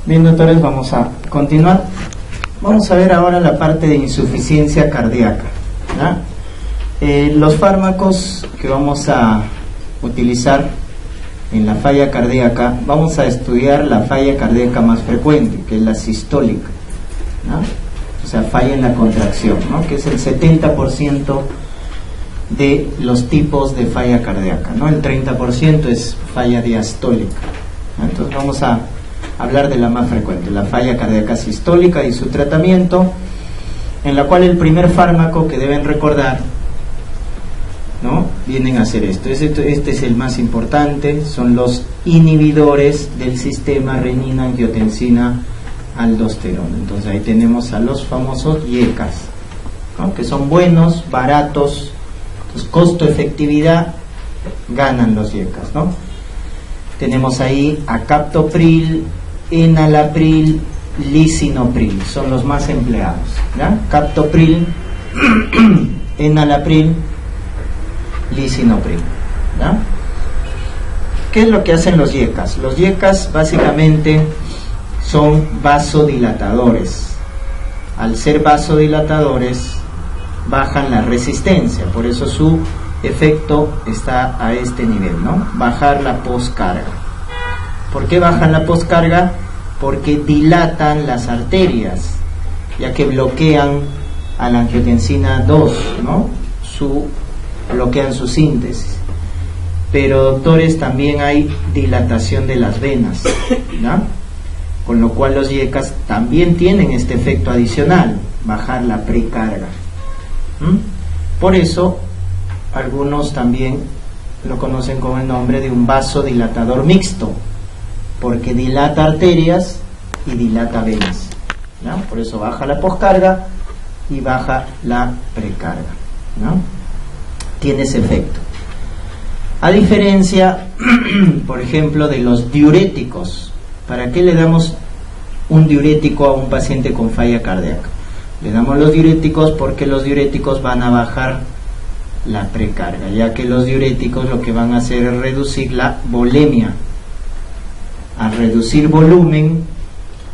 Bien, doctores, vamos a continuar. Vamos a ver ahora la parte de insuficiencia cardíaca, ¿ya? Los fármacos que vamos a utilizar en la falla cardíaca, vamos a estudiar la falla cardíaca más frecuente, que es la sistólica, ¿no? O sea, falla en la contracción, ¿no? Que es el 70% de los tipos de falla cardíaca, ¿no? El 30% es falla diastólica, ¿no? Entonces vamos a hablar de la más frecuente, la falla cardíaca sistólica y su tratamiento, en la cual el primer fármaco que deben recordar, ¿no?, vienen a hacer esto. Este es el más importante, son los inhibidores del sistema renina-angiotensina-aldosterona. Entonces ahí tenemos a los famosos YECAs, ¿no?, que son buenos, baratos, entonces costo-efectividad ganan los YECAs, ¿no? Tenemos ahí a captopril, enalapril, lisinopril, son los más empleados, ¿ya? Captopril, enalapril, lisinopril, ¿ya? ¿Qué es lo que hacen los YECAs? Los YECAs básicamente son vasodilatadores. Al ser vasodilatadores bajan la resistencia, por eso su efecto está a este nivel, ¿no? Bajar la poscarga. ¿Por qué bajan la poscarga? Porque dilatan las arterias, ya que bloquean a la angiotensina 2, ¿no? Bloquean su síntesis. Pero, doctores, también hay dilatación de las venas, ¿no? Con lo cual los YECAs también tienen este efecto adicional, bajar la precarga. Por eso algunos también lo conocen con el nombre de un vasodilatador mixto, porque dilata arterias y dilata venas, ¿no? Por eso baja la poscarga y baja la precarga, ¿no? Tiene ese efecto. A diferencia, por ejemplo, de los diuréticos. ¿Para qué le damos un diurético a un paciente con falla cardíaca? Le damos los diuréticos porque los diuréticos van a bajar la precarga, ya que los diuréticos lo que van a hacer es reducir la volemia. Al reducir volumen,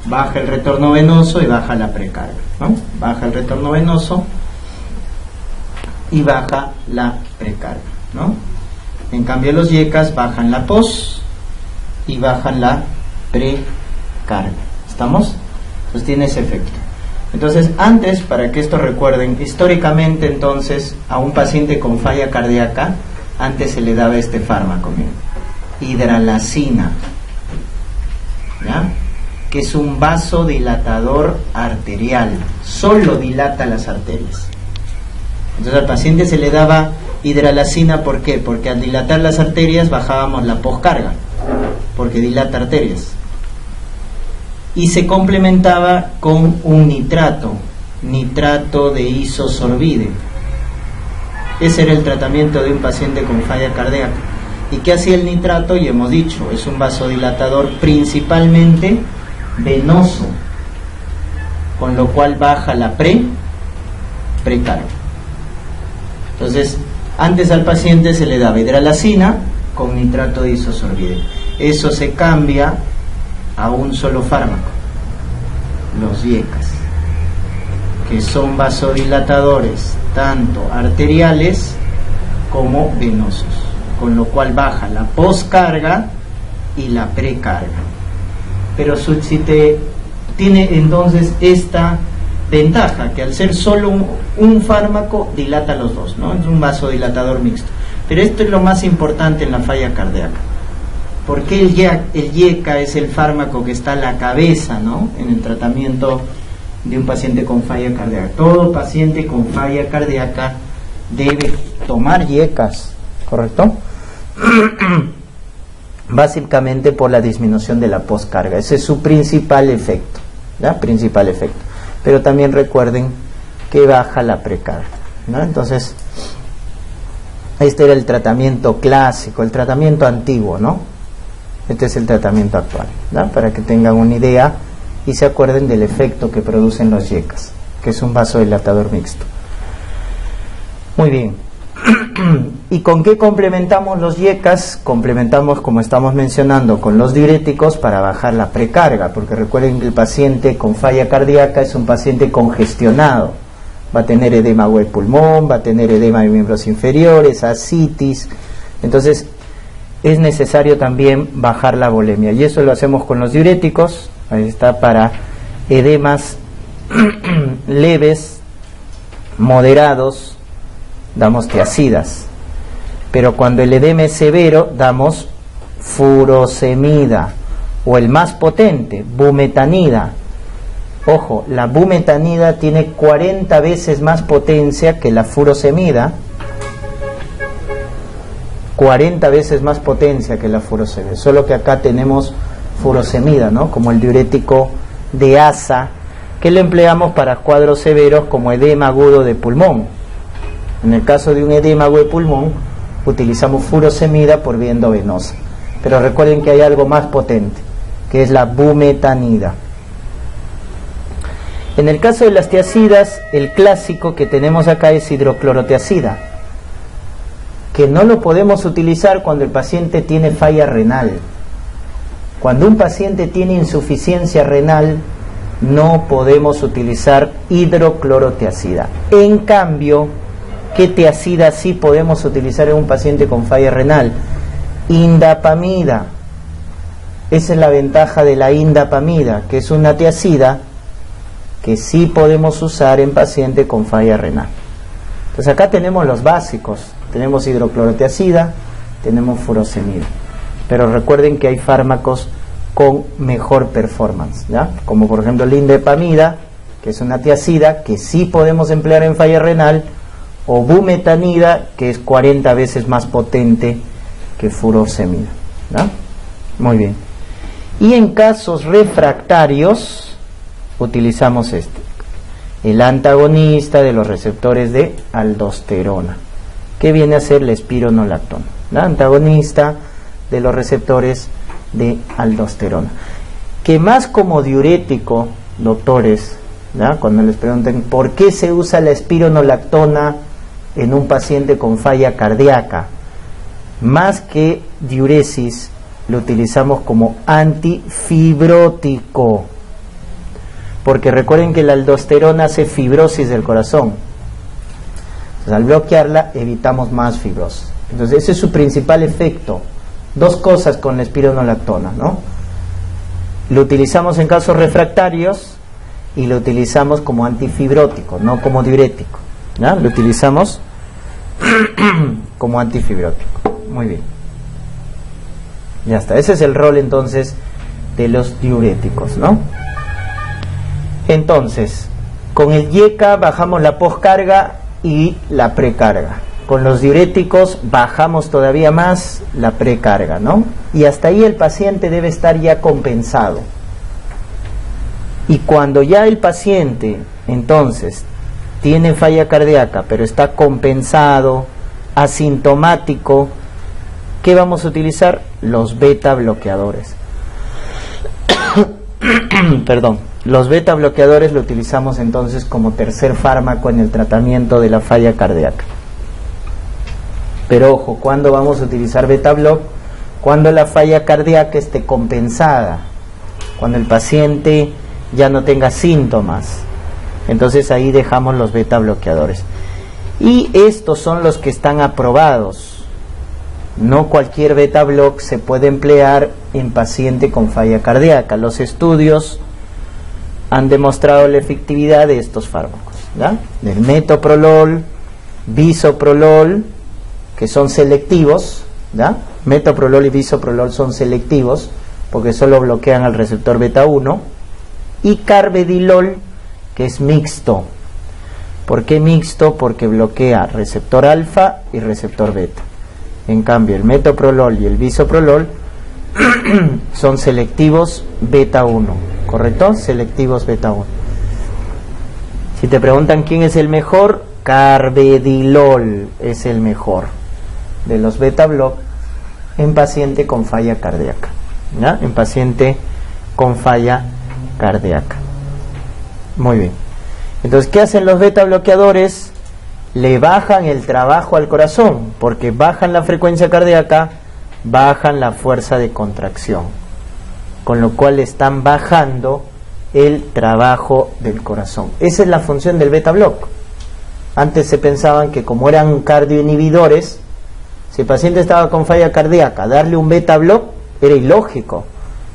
baja el retorno venoso y baja la precarga, ¿no? Baja el retorno venoso y baja la precarga, ¿no? En cambio los YECAs bajan la pos y bajan la precarga. ¿Estamos? Entonces tiene ese efecto. Entonces, antes, para que esto recuerden, históricamente entonces a un paciente con falla cardíaca antes se le daba este fármaco, miren, hidralazina, ¿ya?, que es un vasodilatador arterial, solo dilata las arterias. Entonces al paciente se le daba hidralazina, ¿por qué? Porque al dilatar las arterias bajábamos la poscarga, porque dilata arterias. Y se complementaba con un nitrato de isosorbide. Ese era el tratamiento de un paciente con falla cardíaca. ¿Y qué hacía el nitrato? Y hemos dicho, es un vasodilatador principalmente venoso, con lo cual baja la precarga. Entonces, antes al paciente se le daba hidralazina con nitrato de isosorbide. Eso se cambia a un solo fármaco, los YECAs, que son vasodilatadores tanto arteriales como venosos, con lo cual baja la poscarga y la precarga. Pero tiene entonces esta ventaja, que al ser solo un fármaco dilata los dos, ¿no? Es un vasodilatador mixto. Pero esto es lo más importante en la falla cardíaca. ¿Por qué el YECA es el fármaco que está a la cabeza, ¿no?, en el tratamiento de un paciente con falla cardíaca? Todo paciente con falla cardíaca debe tomar YECAs, ¿correcto? Básicamente por la disminución de la poscarga. Ese es su principal efecto, ¿ya? Principal efecto. Pero también recuerden que baja la precarga, ¿no? Entonces, este era el tratamiento clásico, el tratamiento antiguo, ¿no? Este es el tratamiento actual, ¿no?, para que tengan una idea y se acuerden del efecto que producen los YECAs, que es un vasodilatador mixto. Muy bien. ¿Y con qué complementamos los YECAS? Complementamos, como estamos mencionando, con los diuréticos para bajar la precarga, porque recuerden que el paciente con falla cardíaca es un paciente congestionado. Va a tener edema de pulmón, va a tener edema de miembros inferiores, ascitis. Entonces, es necesario también bajar la volemia. Y eso lo hacemos con los diuréticos. Ahí está, para edemas leves, moderados, damos tiazidas. Pero cuando el edema es severo, damos furosemida, o el más potente, bumetanida. Ojo, la bumetanida tiene 40 veces más potencia que la furosemida. 40 veces más potencia que la furosemida. Solo que acá tenemos furosemida, ¿no? Como el diurético de ASA, que lo empleamos para cuadros severos como edema agudo de pulmón. En el caso de un edema agudo de pulmón, utilizamos furosemida por vía endovenosa. Pero recuerden que hay algo más potente, que es la bumetanida. En el caso de las tiazidas, el clásico que tenemos acá es hidroclorotiazida, que no lo podemos utilizar cuando el paciente tiene falla renal. Cuando un paciente tiene insuficiencia renal, no podemos utilizar hidroclorotiazida. En cambio, ¿qué tiazida sí podemos utilizar en un paciente con falla renal? Indapamida. Esa es la ventaja de la indapamida, que es una tiazida que sí podemos usar en paciente con falla renal. Entonces acá tenemos los básicos. Tenemos hidroclorotiazida, tenemos furosemida. Pero recuerden que hay fármacos con mejor performance, ¿ya? Como por ejemplo la indapamida, que es una tiazida que sí podemos emplear en falla renal, o bumetanida, que es 40 veces más potente que furosemida, ¿no? Muy bien. Y en casos refractarios utilizamos el antagonista de los receptores de aldosterona, que viene a ser la espironolactona, ¿no? Antagonista de los receptores de aldosterona, que más como diurético, doctores, ¿no? Cuando les pregunten por qué se usa la espironolactona en un paciente con falla cardíaca, más que diuresis, lo utilizamos como antifibrótico, porque recuerden que la aldosterona hace fibrosis del corazón. Entonces, al bloquearla evitamos más fibrosis. Entonces ese es su principal efecto. Dos cosas con la espironolactona, ¿no? Lo utilizamos en casos refractarios y lo utilizamos como antifibrótico, no como diurético, ¿no? Lo utilizamos como antifibrótico. Muy bien. Ya está. Ese es el rol entonces de los diuréticos, ¿no? Entonces, con el YECA bajamos la poscarga y la precarga. Con los diuréticos bajamos todavía más la precarga, ¿no? Y hasta ahí el paciente debe estar ya compensado. Y cuando ya el paciente, entonces, tiene falla cardíaca, pero está compensado, asintomático, ¿qué vamos a utilizar? Los beta bloqueadores. Perdón. Los beta bloqueadores lo utilizamos entonces como tercer fármaco en el tratamiento de la falla cardíaca. Pero ojo, ¿cuándo vamos a utilizar beta block? Cuando la falla cardíaca esté compensada, cuando el paciente ya no tenga síntomas. Entonces ahí dejamos los beta bloqueadores. Y estos son los que están aprobados. No cualquier beta block se puede emplear en paciente con falla cardíaca. Los estudios han demostrado la efectividad de estos fármacos, ¿ya? Del metoprolol, bisoprolol, que son selectivos, ¿ya? Metoprolol y bisoprolol son selectivos porque solo bloquean al receptor beta 1, y carvedilol, que es mixto. ¿Por qué mixto? Porque bloquea receptor alfa y receptor beta. En cambio, el metoprolol y el bisoprolol son selectivos beta 1. ¿Correcto? Selectivos beta 1. Si te preguntan quién es el mejor, carvedilol es el mejor de los beta block en paciente con falla cardíaca, ¿ya? En paciente con falla cardíaca. Muy bien. Entonces, ¿qué hacen los beta bloqueadores? le bajan el trabajo al corazón, porque bajan la frecuencia cardíaca, bajan la fuerza de contracción, con lo cual están bajando el trabajo del corazón. Esa es la función del beta block. Antes se pensaban que como eran cardioinhibidores, si el paciente estaba con falla cardíaca, darle un beta block era ilógico,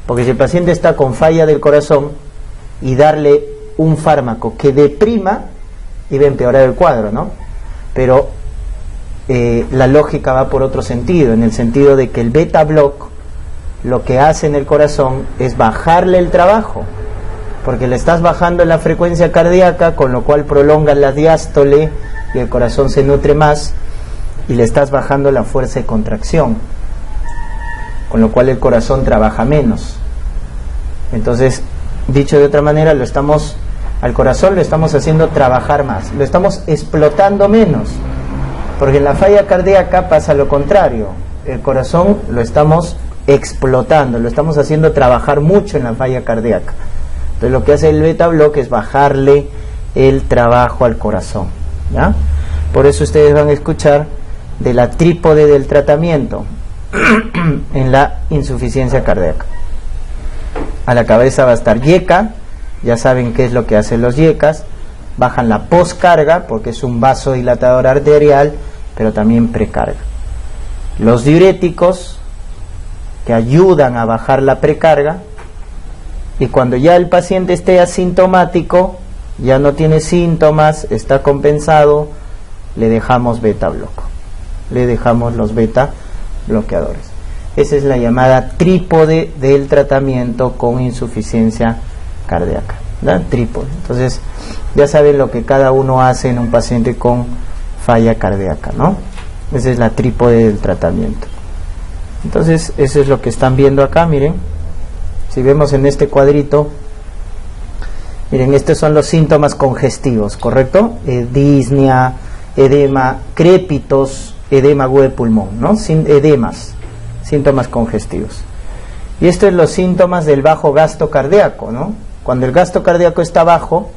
porque si el paciente está con falla del corazón y darle un fármaco que deprima, iba a empeorar el cuadro, ¿no? Pero la lógica va por otro sentido, en el sentido de que el beta block lo que hace en el corazón es bajarle el trabajo, porque le estás bajando la frecuencia cardíaca, con lo cual prolongas la diástole y el corazón se nutre más, y le estás bajando la fuerza de contracción, con lo cual el corazón trabaja menos. Entonces, dicho de otra manera, al corazón lo estamos haciendo trabajar más, lo estamos explotando menos, porque en la falla cardíaca pasa lo contrario, el corazón lo estamos explotando, lo estamos haciendo trabajar mucho en la falla cardíaca. Entonces lo que hace el beta block es bajarle el trabajo al corazón, ¿ya? Por eso ustedes van a escuchar de la trípode del tratamiento en la insuficiencia cardíaca. A la cabeza va a estar YECA, ya saben qué es lo que hacen los YECAs, bajan la poscarga porque es un vasodilatador arterial, pero también precarga. Los diuréticos, que ayudan a bajar la precarga, y cuando ya el paciente esté asintomático, ya no tiene síntomas, está compensado, le dejamos beta bloco, le dejamos los beta bloqueadores. Esa es la llamada trípode del tratamiento con insuficiencia cardíaca, ¿verdad? Trípode. Entonces ya saben lo que cada uno hace en un paciente con falla cardíaca, ¿no? Esa es la trípode del tratamiento. Entonces eso es lo que están viendo acá, miren. Si vemos en este cuadrito, miren, estos son los síntomas congestivos, ¿correcto? Disnea, edema, crépitos, edema agudo de pulmón, ¿no? Edemas, síntomas congestivos. Y estos son los síntomas del bajo gasto cardíaco, ¿no? Cuando el gasto cardíaco está bajo,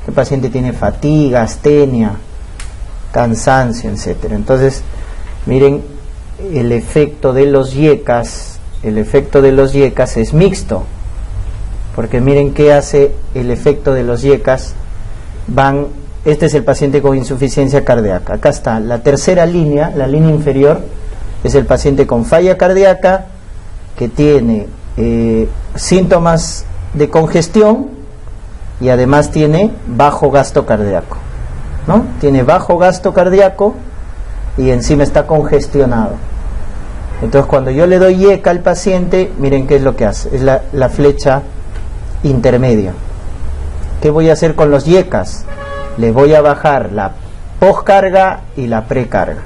el paciente tiene fatiga, astenia, cansancio, etcétera. Entonces, miren, el efecto de los YECAs, es mixto, porque miren qué hace el efecto de los YECAs. Este es el paciente con insuficiencia cardíaca, acá está la tercera línea, la línea inferior es el paciente con falla cardíaca que tiene síntomas de congestión y además tiene bajo gasto cardíaco, ¿no? Tiene bajo gasto cardíaco y encima está congestionado. Entonces cuando yo le doy YECA al paciente, miren qué es lo que hace, es la flecha intermedia. ¿Qué voy a hacer con los YECAs? Le voy a bajar la poscarga y la precarga.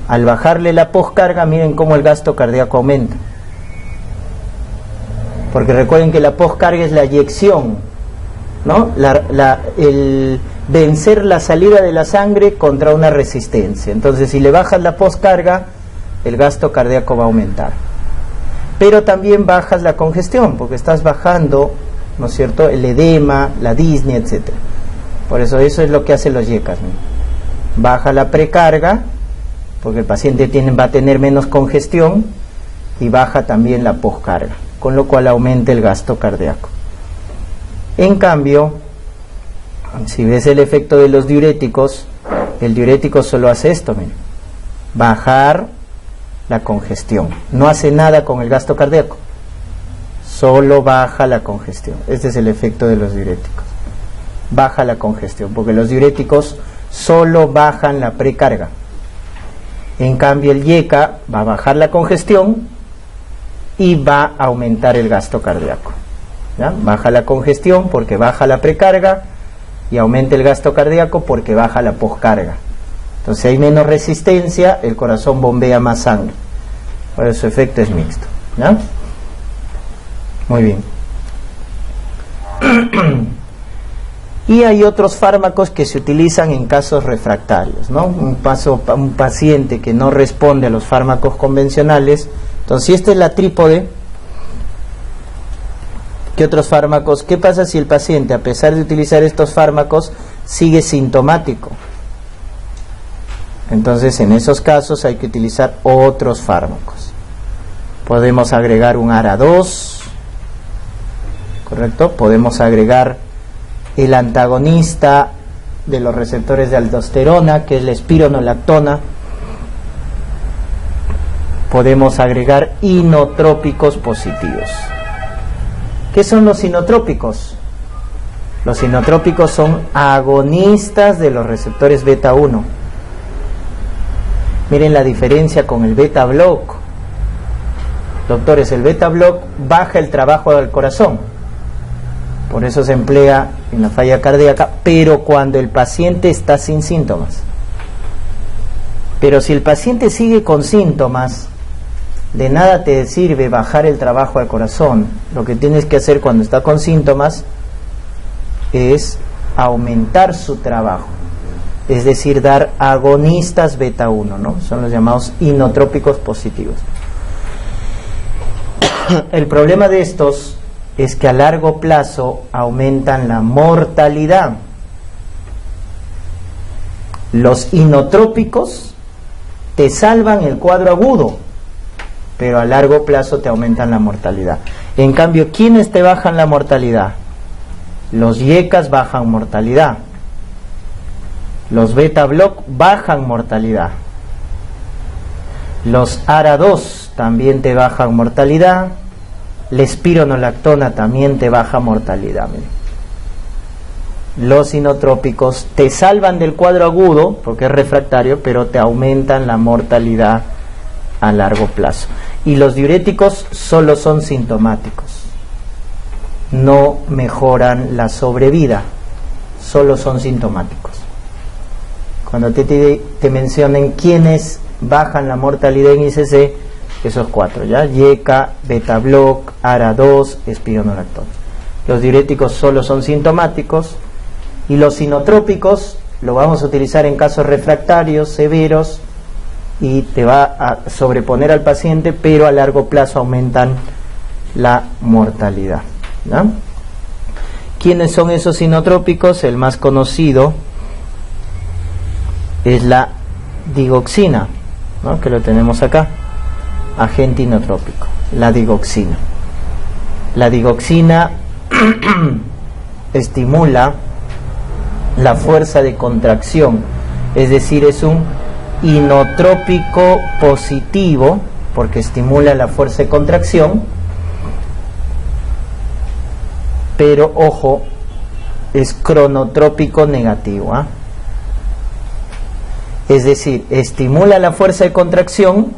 Al bajarle la poscarga, miren cómo el gasto cardíaco aumenta, porque recuerden que la poscarga es la eyección, ¿no? El vencer la salida de la sangre contra una resistencia. Entonces si le bajas la poscarga, el gasto cardíaco va a aumentar, pero también bajas la congestión, porque estás bajando, ¿no es cierto?, el edema, la disnea, etcétera. Por eso es lo que hacen los YECAs, ¿no? Baja la precarga, porque el paciente va a tener menos congestión, y baja también la poscarga, con lo cual aumenta el gasto cardíaco. En cambio, si ves el efecto de los diuréticos, el diurético solo hace esto, miren, bajar la congestión, no hace nada con el gasto cardíaco, solo baja la congestión. Este es el efecto de los diuréticos, baja la congestión, porque los diuréticos solo bajan la precarga. En cambio el YECA va a bajar la congestión y va a aumentar el gasto cardíaco, ¿ya? Baja la congestión porque baja la precarga y aumenta el gasto cardíaco porque baja la poscarga. Entonces si hay menos resistencia, el corazón bombea más sangre. Por eso su efecto es mixto, ¿ya? Muy bien. Y hay otros fármacos que se utilizan en casos refractarios, ¿no? Un paciente que no responde a los fármacos convencionales. Entonces, si esta es la trípode, ¿qué otros fármacos? ¿Qué pasa si el paciente, a pesar de utilizar estos fármacos, sigue sintomático? Entonces en esos casos hay que utilizar otros fármacos. Podemos agregar un ARA2, ¿correcto? Podemos agregar el antagonista de los receptores de aldosterona, que es la espironolactona. Podemos agregar inotrópicos positivos. ¿Qué son los inotrópicos? Los inotrópicos son agonistas de los receptores beta 1. Miren la diferencia con el beta block. Doctores, el beta block baja el trabajo del corazón. Por eso se emplea en la falla cardíaca, pero cuando el paciente está sin síntomas. Pero si el paciente sigue con síntomas, de nada te sirve bajar el trabajo al corazón. Lo que tienes que hacer cuando está con síntomas es aumentar su trabajo, es decir, dar agonistas beta 1, ¿no? Son los llamados inotrópicos positivos. El problema de estos es que a largo plazo aumentan la mortalidad. Los inotrópicos te salvan el cuadro agudo, pero a largo plazo te aumentan la mortalidad. En cambio, ¿quiénes te bajan la mortalidad? Los YECAs bajan mortalidad. Los beta block bajan mortalidad. Los ARA2 también te bajan mortalidad. La espironolactona también te baja mortalidad. Los inotrópicos te salvan del cuadro agudo porque es refractario, pero te aumentan la mortalidad a largo plazo. Y los diuréticos solo son sintomáticos, no mejoran la sobrevida, solo son sintomáticos. Cuando te mencionen quiénes bajan la mortalidad en ICC, esos cuatro, ¿ya? YECA, beta block, ARA2, espironolactona. Los diuréticos solo son sintomáticos, y los inotrópicos lo vamos a utilizar en casos refractarios severos y te va a sobreponer al paciente, pero a largo plazo aumentan la mortalidad, ¿no? ¿Quiénes son esos inotrópicos? El más conocido es la digoxina, ¿no? Que lo tenemos acá, agente inotrópico, la digoxina. La digoxina estimula la fuerza de contracción, es decir, es un inotrópico positivo porque estimula la fuerza de contracción, pero ojo, es cronotrópico negativo, ¿eh? Es decir, estimula la fuerza de contracción,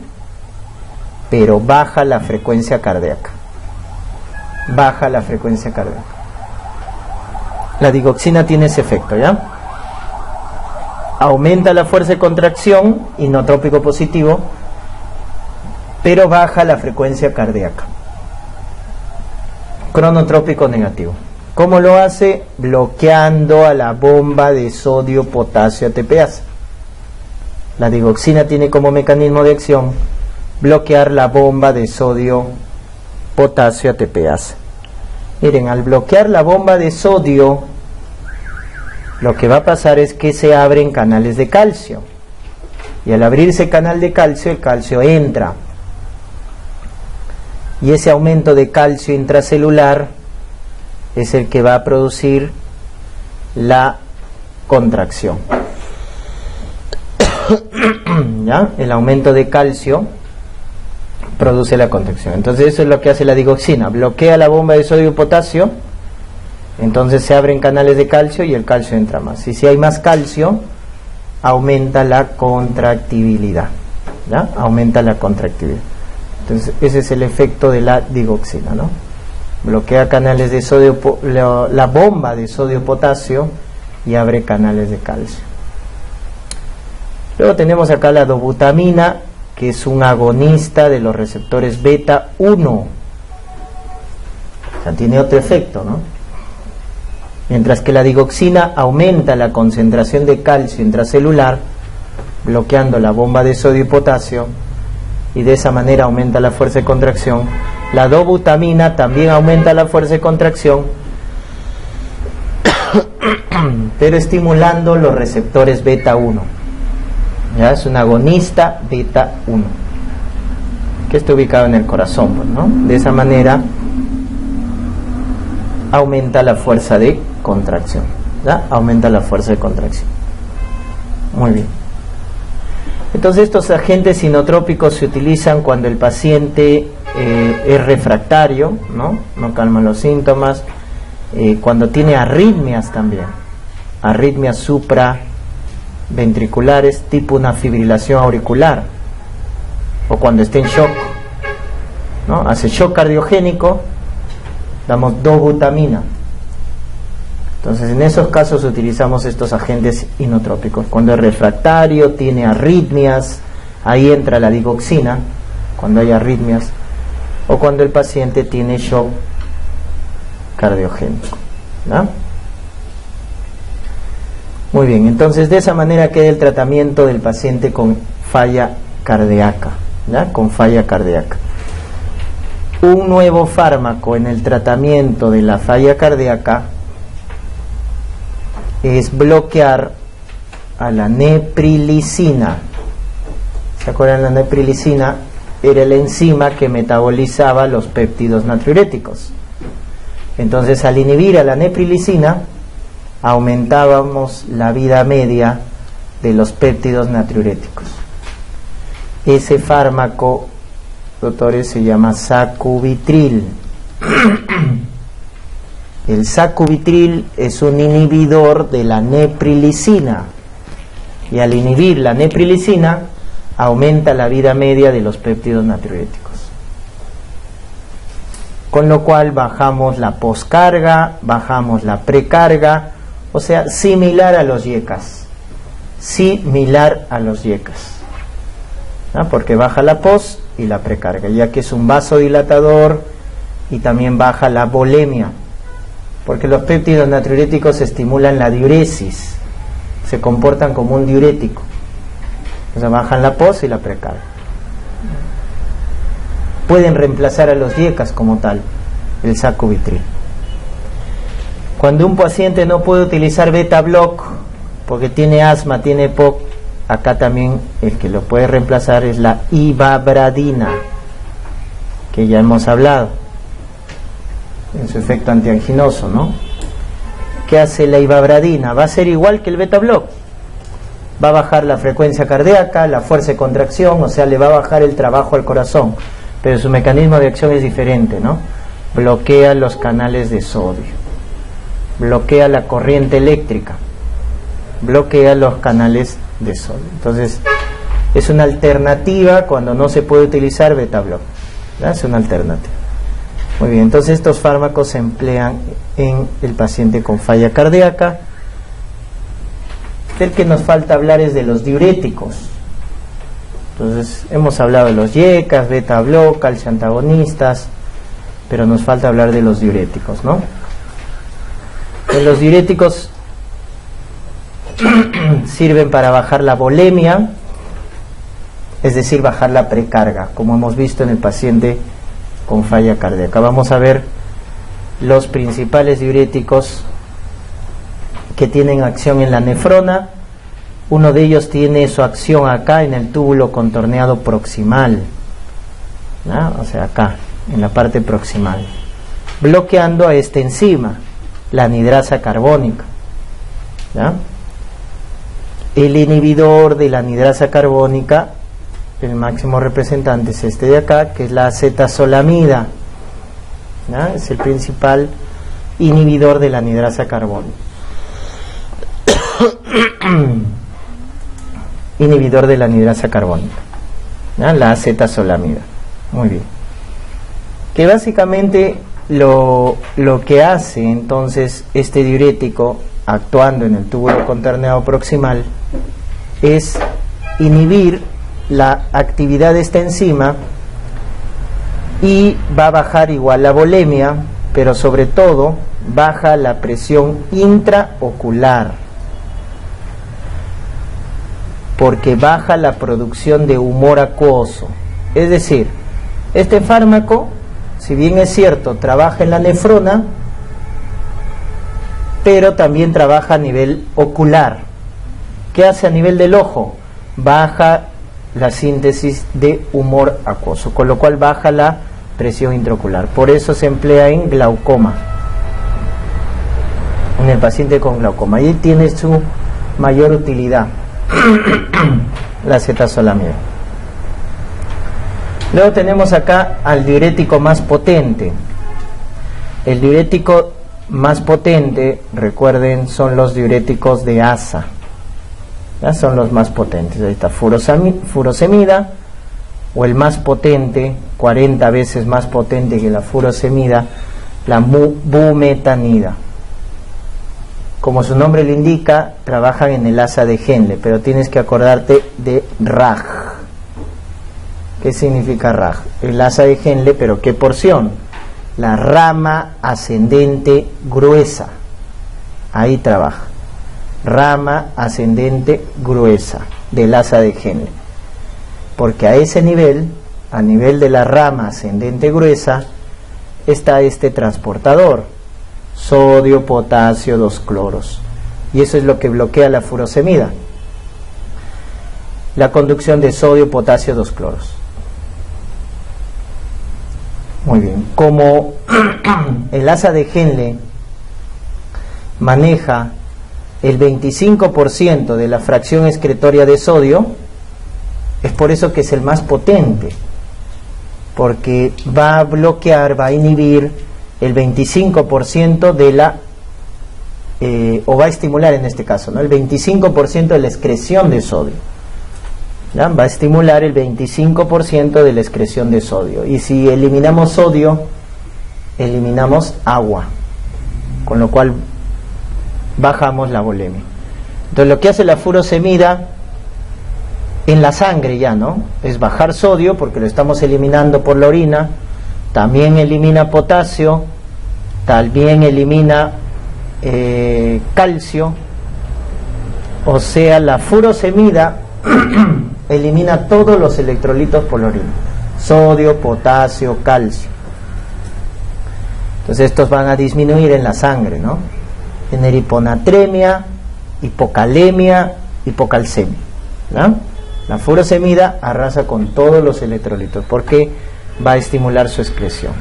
pero baja la frecuencia cardíaca. Baja la frecuencia cardíaca. La digoxina tiene ese efecto, ¿ya? Aumenta la fuerza de contracción, inotrópico positivo, pero baja la frecuencia cardíaca. Cronotrópico negativo. ¿Cómo lo hace? Bloqueando a la bomba de sodio-potasio ATPasa. La digoxina tiene como mecanismo de acción bloquear la bomba de sodio-potasio ATPasa. Miren, al bloquear la bomba de sodio, lo que va a pasar es que se abren canales de calcio. Y al abrirse canal de calcio, el calcio entra. Y ese aumento de calcio intracelular es el que va a producir la contracción. ¿Ya? El aumento de calcio produce la contracción. Entonces eso es lo que hace la digoxina. Bloquea la bomba de sodio-potasio, entonces se abren canales de calcio y el calcio entra más. Y si hay más calcio, aumenta la contractibilidad. ¿Ya? Aumenta la contractibilidad. Entonces ese es el efecto de la digoxina, ¿no? Bloquea canales de sodio, la bomba de sodio-potasio, y abre canales de calcio. Luego tenemos acá la dobutamina, que es un agonista de los receptores beta 1. O sea, tiene otro efecto, ¿no? Mientras que la digoxina aumenta la concentración de calcio intracelular, bloqueando la bomba de sodio y potasio, y de esa manera aumenta la fuerza de contracción. La dobutamina también aumenta la fuerza de contracción, pero estimulando los receptores beta 1. ¿Ya? Es un agonista beta 1, que está ubicado en el corazón, pues, ¿no? De esa manera aumenta la fuerza de contracción, ¿ya? Aumenta la fuerza de contracción. Muy bien. Entonces estos agentes inotrópicos se utilizan cuando el paciente es refractario, ¿no? No calman los síntomas, cuando tiene arritmias también, arritmias supraventriculares tipo una fibrilación auricular, o cuando esté en shock, ¿no? Hace shock cardiogénico, damos dobutamina. Entonces en esos casos utilizamos estos agentes inotrópicos. Cuando es refractario, tiene arritmias, ahí entra la digoxina, cuando hay arritmias, o cuando el paciente tiene shock cardiogénico, ¿no? Muy bien, entonces de esa manera queda el tratamiento del paciente con falla cardíaca, ¿ya? Con falla cardíaca. Un nuevo fármaco en el tratamiento de la falla cardíaca es bloquear a la neprilicina. ¿Se acuerdan? La neprilicina era la enzima que metabolizaba los péptidos natriuréticos. Entonces, al inhibir a la neprilicina, aumentábamos la vida media de los péptidos natriuréticos. Ese fármaco, doctores, se llama sacubitril. El sacubitril es un inhibidor de la neprilicina, y al inhibir la neprilicina aumenta la vida media de los péptidos natriuréticos, con lo cual bajamos la poscarga, bajamos la precarga, o sea, similar a los YECAS, similar a los YECAS, ¿no? Porque baja la pos y la precarga, ya que es un vasodilatador, y también baja la volemia, porque los péptidos natriuréticos estimulan la diuresis, se comportan como un diurético, o sea, bajan la pos y la precarga. Pueden reemplazar a los YECAS como tal, el sacubitril. Cuando un paciente no puede utilizar beta block porque tiene asma, tiene EPOC, acá también el que lo puede reemplazar es la ivabradina, que ya hemos hablado en su efecto antianginoso, ¿no? ¿Qué hace la ivabradina? Va a ser igual que el beta block, va a bajar la frecuencia cardíaca, la fuerza de contracción, o sea, le va a bajar el trabajo al corazón, pero su mecanismo de acción es diferente, ¿no? Bloquea los canales de sodio, bloquea la corriente eléctrica, bloquea los canales de sodio. Entonces es una alternativa cuando no se puede utilizar beta block, ¿ya? Es una alternativa. Muy bien, entonces estos fármacos se emplean en el paciente con falla cardíaca. El que nos falta hablar es de los diuréticos. Entonces hemos hablado de los YECAS, beta block, calcio antagonistas, pero nos falta hablar de los diuréticos, ¿no? Los diuréticos sirven para bajar la volemia, es decir, bajar la precarga, como hemos visto en el paciente con falla cardíaca. Vamos a ver los principales diuréticos que tienen acción en la nefrona. Uno de ellos tiene su acción acá en el túbulo contorneado proximal, ¿no? O sea, acá, en la parte proximal, bloqueando a esta enzima, la anidrasa carbónica, ¿ya? El inhibidor de la anidrasa carbónica, el máximo representante es este de acá, que es la acetazolamida, ¿ya? Es el principal inhibidor de la anidrasa carbónica. Inhibidor de la anidrasa carbónica, ¿ya? La acetazolamida. Muy bien. Que básicamente lo que hace entonces este diurético, actuando en el túbulo contorneado proximal, es inhibir la actividad de esta enzima y va a bajar igual la volemia, pero sobre todo baja la presión intraocular, porque baja la producción de humor acuoso. Es decir, este fármaco, si bien es cierto, trabaja en la nefrona, pero también trabaja a nivel ocular. ¿Qué hace a nivel del ojo? baja la síntesis de humor acuoso, con lo cual baja la presión intraocular. Por eso se emplea en glaucoma, en el paciente con glaucoma. Ahí tiene su mayor utilidad la acetazolamida. Luego tenemos acá al diurético más potente. El diurético más potente, recuerden, son los diuréticos de asa. ¿Ya? Son los más potentes. Ahí está furosemida, o el más potente, 40 veces más potente que la furosemida, la bumetanida. Como su nombre le indica, trabajan en el asa de Henle, pero tienes que acordarte de Raj. ¿Qué significa Raj? El asa de Henle, pero ¿qué porción? La rama ascendente gruesa. Ahí trabaja. Rama ascendente gruesa del asa de Henle. Porque a ese nivel, a nivel de la rama ascendente gruesa, está este transportador: sodio, potasio, 2 cloros. Y eso es lo que bloquea la furosemida. La conducción de sodio, potasio, 2 cloros. Muy bien. Como el asa de Henle maneja el 25% de la fracción excretoria de sodio, es por eso que es el más potente, porque va a bloquear, va a inhibir el 25% de la, o va a estimular en este caso, ¿no?, el 25% de la excreción de sodio. ¿Ya? Va a estimular el 25% de la excreción de sodio. Y si eliminamos sodio, eliminamos agua, con lo cual bajamos la volemia. Entonces lo que hace la furosemida en la sangre ya, ¿no?, es bajar sodio, porque lo estamos eliminando por la orina. También elimina potasio, también elimina calcio. O sea, la furosemida elimina todos los electrolitos por la orina: sodio, potasio, calcio. Entonces estos van a disminuir en la sangre, ¿no?, tener hiponatremia, hipocalemia, hipocalcemia, ¿no? La furosemida arrasa con todos los electrolitos porque va a estimular su excreción.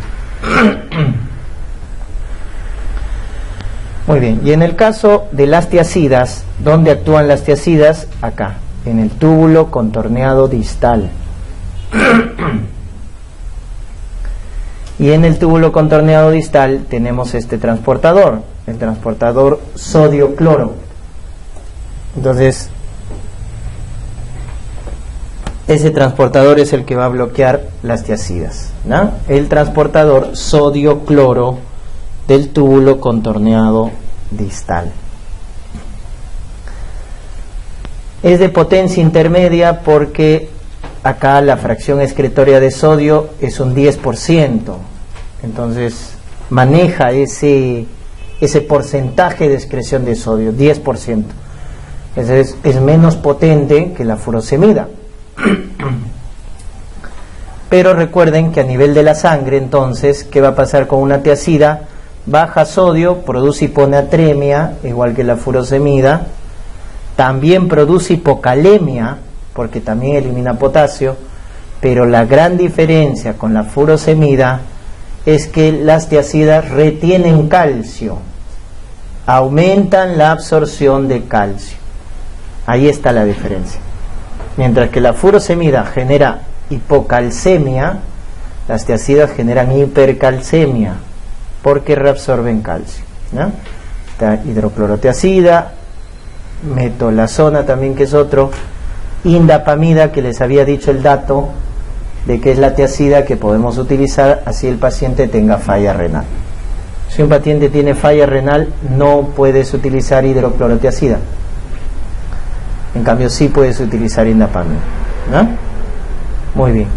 Muy bien, y en el caso de las tiacidas, ¿dónde actúan las tiacidas? Acá, en el túbulo contorneado distal. Y en el túbulo contorneado distal tenemos este transportador, el transportador sodio-cloro. Entonces, ese transportador es el que va a bloquear las tiacidas, ¿no? El transportador sodio-cloro del túbulo contorneado distal. Es de potencia intermedia porque acá la fracción excretoria de sodio es un 10%. Entonces maneja ese porcentaje de excreción de sodio, 10%. Entonces es menos potente que la furosemida. Pero recuerden que a nivel de la sangre, entonces, ¿qué va a pasar con una tiacida? Baja sodio, produce hiponatremia, igual que la furosemida. También produce hipocalemia, porque también elimina potasio. Pero la gran diferencia con la furosemida es que las tiacidas retienen calcio, aumentan la absorción de calcio. Ahí está la diferencia. Mientras que la furosemida genera hipocalcemia, las tiacidas generan hipercalcemia porque reabsorben calcio, ¿no? Está hidroclorotiacida, metolazona también, que es otro, indapamida, que les había dicho el dato de que es la tiacida que podemos utilizar así el paciente tenga falla renal. Si un paciente tiene falla renal, no puedes utilizar hidroclorotiacida. En cambio sí puedes utilizar indapamida, ¿no? Muy bien.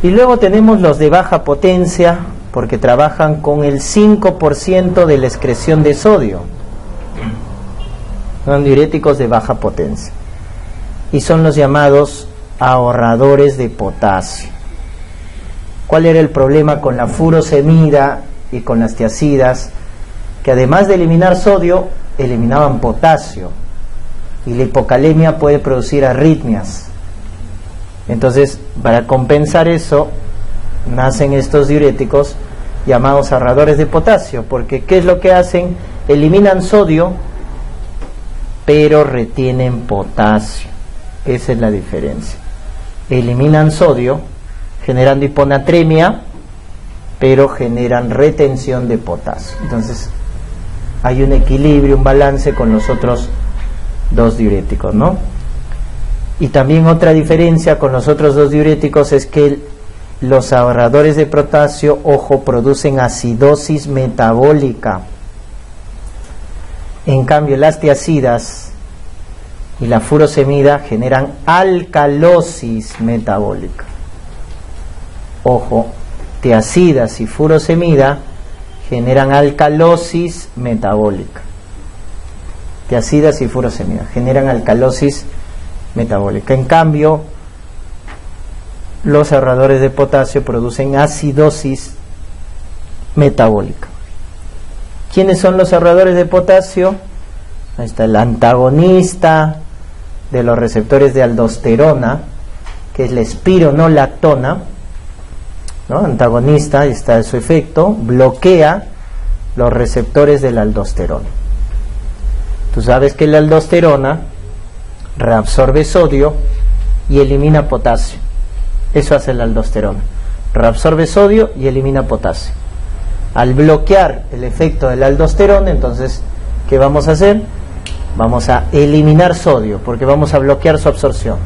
Y luego tenemos los de baja potencia, porque trabajan con el 5% de la excreción de sodio. Son diuréticos de baja potencia. Y son los llamados ahorradores de potasio. ¿Cuál era el problema con la furosemida y con las tiacidas? Que además de eliminar sodio, eliminaban potasio. y la hipocalemia puede producir arritmias. Entonces, para compensar eso, nacen estos diuréticos llamados ahorradores de potasio, porque ¿qué es lo que hacen? Eliminan sodio, pero retienen potasio. Esa es la diferencia. Eliminan sodio, generando hiponatremia, pero generan retención de potasio. Entonces, hay un equilibrio, un balance con los otros dos diuréticos, ¿no? Y también otra diferencia con los otros dos diuréticos es que los ahorradores de potasio, ojo, producen acidosis metabólica. En cambio, las tiazidas y la furosemida generan alcalosis metabólica. Ojo, tiazidas y furosemida generan alcalosis metabólica. Tiazidas y furosemida generan alcalosis metabólica. En cambio, los ahorradores de potasio producen acidosis metabólica. ¿Quiénes son los ahorradores de potasio? Ahí está el antagonista de los receptores de aldosterona, que es la espironolactona, ¿no? Antagonista, ahí está su efecto, bloquea los receptores de la aldosterona. Tú sabes que la aldosterona reabsorbe sodio y elimina potasio. Eso hace la aldosterona. Reabsorbe sodio y elimina potasio. Al bloquear el efecto de la aldosterona, entonces, ¿qué vamos a hacer? Vamos a eliminar sodio, porque vamos a bloquear su absorción.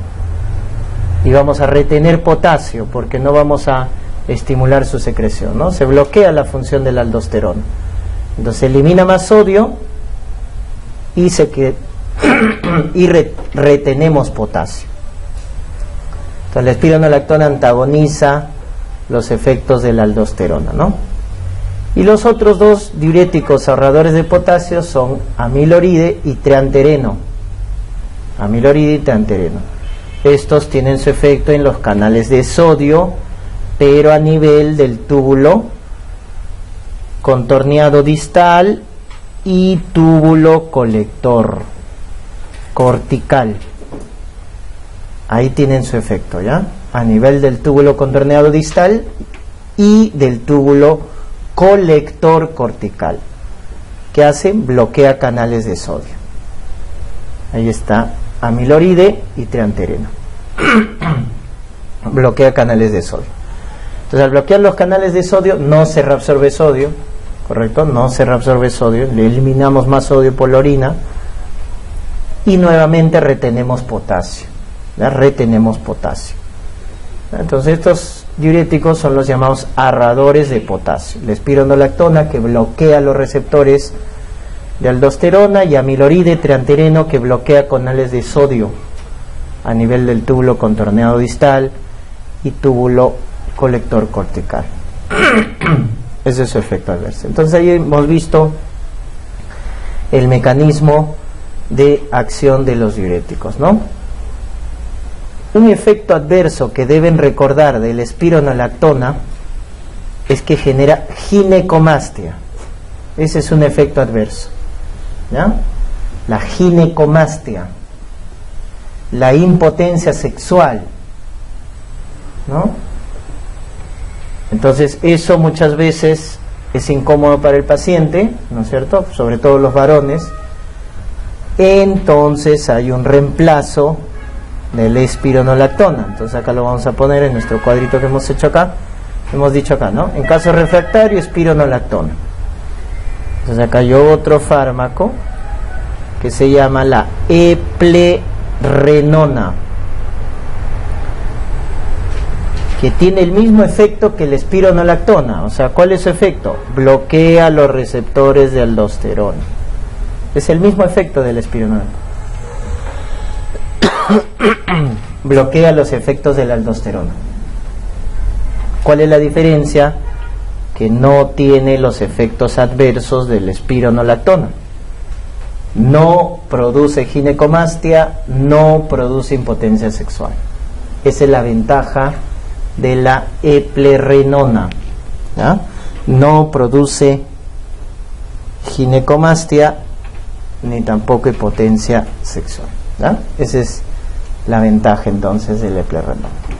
Y vamos a retener potasio, porque no vamos a estimular su secreción, ¿no? Se bloquea la función de la aldosterona. Entonces, elimina más sodio y retenemos potasio. Entonces, la espironolactona antagoniza los efectos de la aldosterona, ¿no? Y los otros dos diuréticos ahorradores de potasio son amiloride y triantereno. Amiloride y triantereno. Estos tienen su efecto en los canales de sodio, pero a nivel del túbulo contorneado distal y túbulo colector cortical. Ahí tienen su efecto, ¿ya? A nivel del túbulo contorneado distal y del túbulo colector cortical. ¿Qué hace? Bloquea canales de sodio. Ahí está amiloride y triantereno. Bloquea canales de sodio. Entonces, al bloquear los canales de sodio, no se reabsorbe sodio, ¿correcto? No se reabsorbe sodio, le eliminamos más sodio por la orina y nuevamente retenemos potasio. ¿Ya? Retenemos potasio. Entonces, estos diuréticos son los llamados ahorradores de potasio. La espironolactona, que bloquea los receptores de aldosterona, y amiloride, triantereno, que bloquea canales de sodio a nivel del túbulo contorneado distal y túbulo colector cortical. Ese es su efecto adverso. Entonces, ahí hemos visto el mecanismo de acción de los diuréticos, ¿no? Un efecto adverso que deben recordar de la espironolactona es que genera ginecomastia. Ese es un efecto adverso, ¿ya? La ginecomastia, la impotencia sexual, ¿no? Entonces, eso muchas veces es incómodo para el paciente, ¿no es cierto? Sobre todo los varones. Entonces, hay un reemplazo de la espironolactona. Entonces, acá lo vamos a poner en nuestro cuadrito que hemos hecho acá. Hemos dicho acá, ¿no? En caso refractario, espironolactona. Entonces, acá hay otro fármaco que se llama la eplerenona, que tiene el mismo efecto que la espironolactona. O sea, ¿cuál es su efecto? Bloquea los receptores de aldosterona. Es el mismo efecto de la espironolactona. Bloquea los efectos de la aldosterona. ¿Cuál es la diferencia? Que no tiene los efectos adversos de la espironolactona. No produce ginecomastia, no produce impotencia sexual. Esa es la ventaja de la eplerenona, ¿ya? No produce ginecomastia ni tampoco impotencia sexual, ¿ya? Esa es la ventaja entonces del Eplerenone.